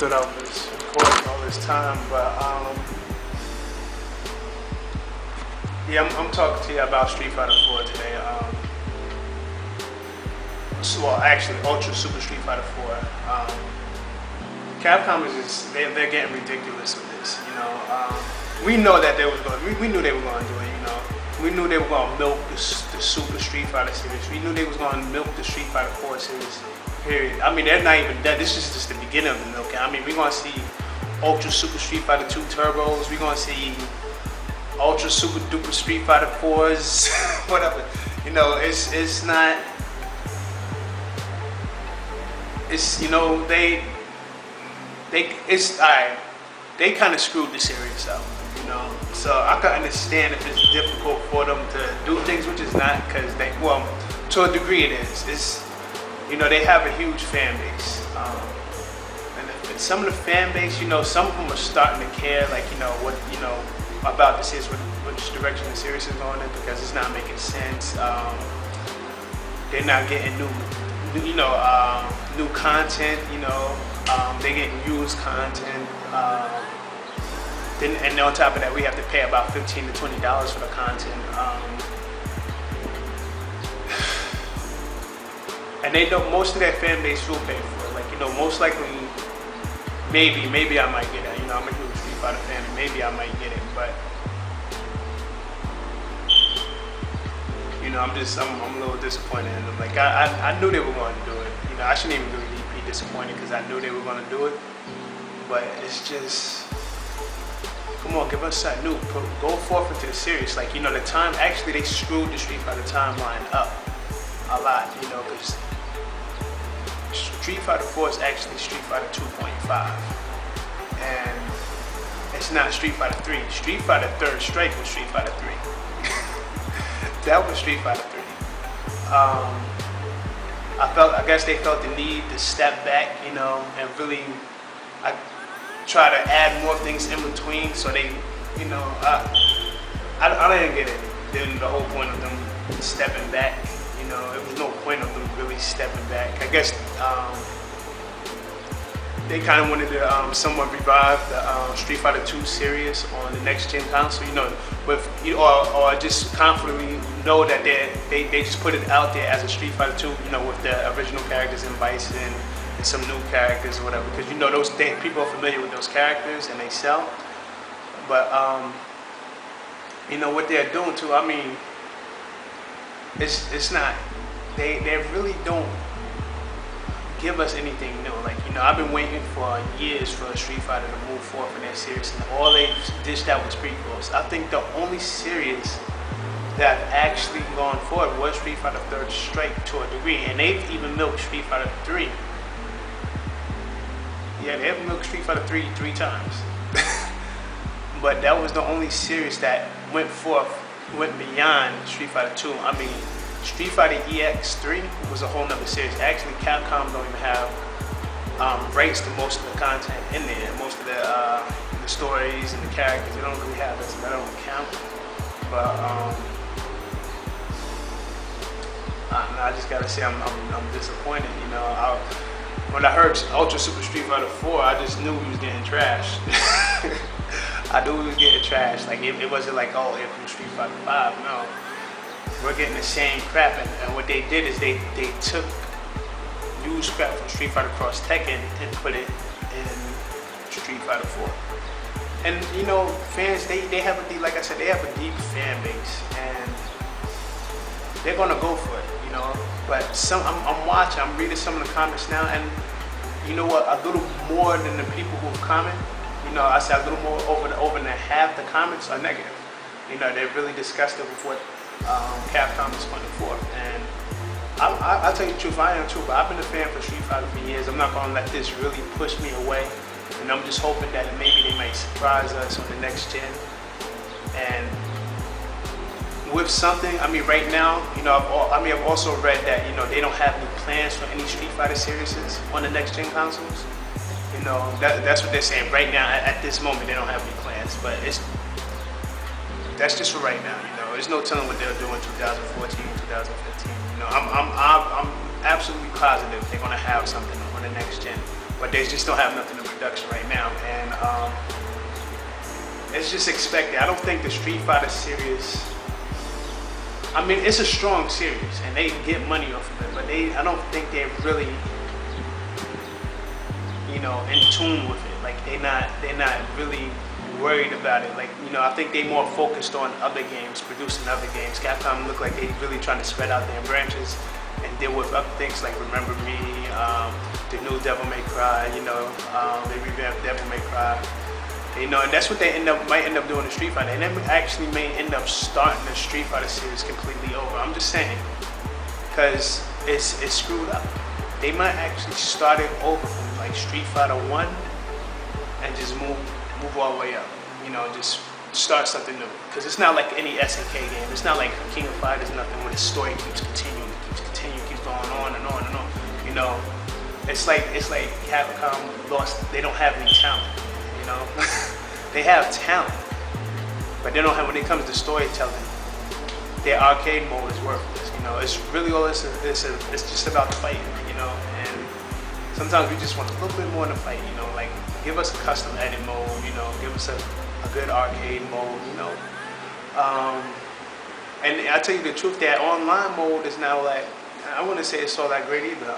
thought I was recording all this time, but yeah, I'm talking to you about Street Fighter 4 today. Well, actually, Ultra Super Street Fighter 4. Capcom is just, they're getting ridiculous with this, you know. We know that they was going, we knew they were going to do it, you know. We knew they were going to milk the Super Street Fighter series. We knew they was going to milk the Street Fighter 4 series, period. I mean, they're not even that. This is just the beginning of the milking. I mean, we're going to see Ultra Super Street Fighter 2 Turbos. We're going to see Ultra Super Duper Street Fighter 4s, whatever. You know, it's not, it's, you know, it's alright. They kind of screwed the series up, you know. So I can understand if it's difficult for them to do things, which is not, because they, well, to a degree it is. It's, you know, they have a huge fan base, and some of the fan base, you know, some of them are starting to care, like, you know, what, you know, about the series, which direction the series is going in, because it's not making sense. They're not getting new, you know, new content, you know. They're getting used content. And on top of that, we have to pay about $15 to $20 for the content. And they know most of their fan base will pay for it. Like, you know, most likely, maybe I might get it. You know, I'm a huge Street Fighter fan, and maybe I might get it. But you know, I'm a little disappointed in them. Like, I knew they were going to do it. You know, I shouldn't even really be disappointed because I knew they were going to do it. But it's just, come on, give us something new. Go forth into the series. Like, you know, the time, actually they screwed the Street Fighter timeline up a lot, you know, because Street Fighter 4 is actually Street Fighter 2.5. And it's not Street Fighter 3. Street Fighter Third Strike was Street Fighter 3. That was Street Fighter 3. I guess they felt the need to step back, you know, and really try to add more things in between, so they, you know, I didn't get it. Then the whole point of them stepping back, you know, there was no point of them really stepping back. I guess they kind of wanted to somewhat revive the Street Fighter 2 series on the next gen console, you know, with, or just confidently know that they just put it out there as a Street Fighter 2, you know, with the original characters in Bison and some new characters or whatever, because, you know, those people are familiar with those characters and they sell. But you know what they're doing too, I mean, it's not, they really don't give us anything new. Like, you know, I've been waiting for years for Street Fighter to move forward in their series, and all they dished out was prequels. I think the only series that actually gone forward was Street Fighter Third Strike to a degree, and they've even milked Street Fighter 3. Yeah, they have milked Street Fighter 3 three times. But that was the only series that went beyond Street Fighter 2. I mean, Street Fighter EX3 was a whole nother series. Actually, Capcom don't even have rights to most of the content in there. Most of the stories and the characters, they don't really have that, so that don't count. But I just gotta say, I'm disappointed. You know, when I heard Ultra Super Street Fighter 4, I just knew we was getting trashed. I knew we was getting trashed. Like, it wasn't like, oh, here from Street Fighter 5. No, we're getting the same crap. And what they did is they took used crap from Street Fighter Cross Tekken and put it in Street Fighter 4. And, you know, fans, they have a deep, like I said, they have a deep fan base, and they're gonna go for it, you know. But I'm watching, I'm reading some of the comments now, and you know what? A little more than the people who comment, you know, I say a little more, over than half the comments are negative. You know, they're really disgusted with what Capcom is putting forth. And I'll tell you the truth, I am too, but I've been a fan for Street Fighter for years. I'm not gonna let this really push me away. And I'm just hoping that maybe they might surprise us on the next gen. And with something, I mean, right now, you know, I've also read that, you know, they don't have any plans for any Street Fighter series on the next gen consoles. You know, that's what they're saying right now. At this moment, they don't have any plans, but that's just for right now. You know, there's no telling what they'll do in 2014, 2015. You know, I'm absolutely positive they're gonna have something on the next gen. but they just don't have nothing in production right now, and it's just expected. I don't think the Street Fighter series. I mean, it's a strong series, and they get money off of it, but I don't think they're really, you know, in tune with it. Like they're not really worried about it. Like, you know, I think they more focused on other games, producing other games. Capcom look like they really trying to spread out their branches and deal with other things like Remember Me, the new Devil May Cry. You know, they revamped Devil May Cry. You know, and that's what they might end up doing in Street Fighter, and they actually may end up starting the Street Fighter series completely over. I'm just saying, because it's screwed up. They might actually start it over from like Street Fighter 1 and just move all the way up. You know, just start something new. Because it's not like any SNK game. It's not like King of Fighters, nothing where the story keeps continuing, keeps going on and on and on. You know, it's like Capcom lost. They don't have any talent. You know, they have talent, but they don't have. When it comes to storytelling, their arcade mode is worthless. You know, it's really all it's just about the fighting. You know, and sometimes we just want a little bit more in the fight. You know, like give us a custom edit mode. You know, give us a good arcade mode. You know, and I tell you the truth, that online mode is now like, I wouldn't say it's all that great either.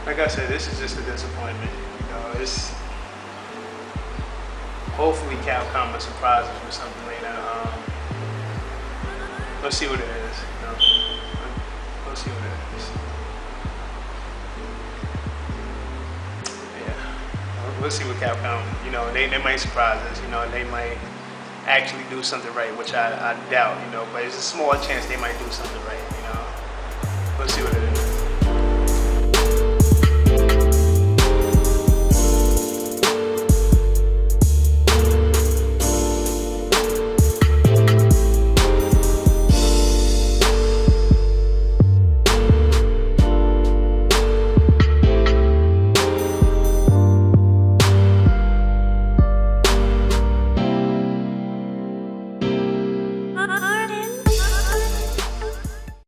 Like I said, this is just a disappointment. You know, it's hopefully Capcom will surprise us with something later. Let's see what it is. You know, let's see what it is. Yeah, we'll see what Capcom. You know, they might surprise us. You know, they might actually do something right, which I doubt. You know, but it's a small chance they might do something right. You know, let's see what it is.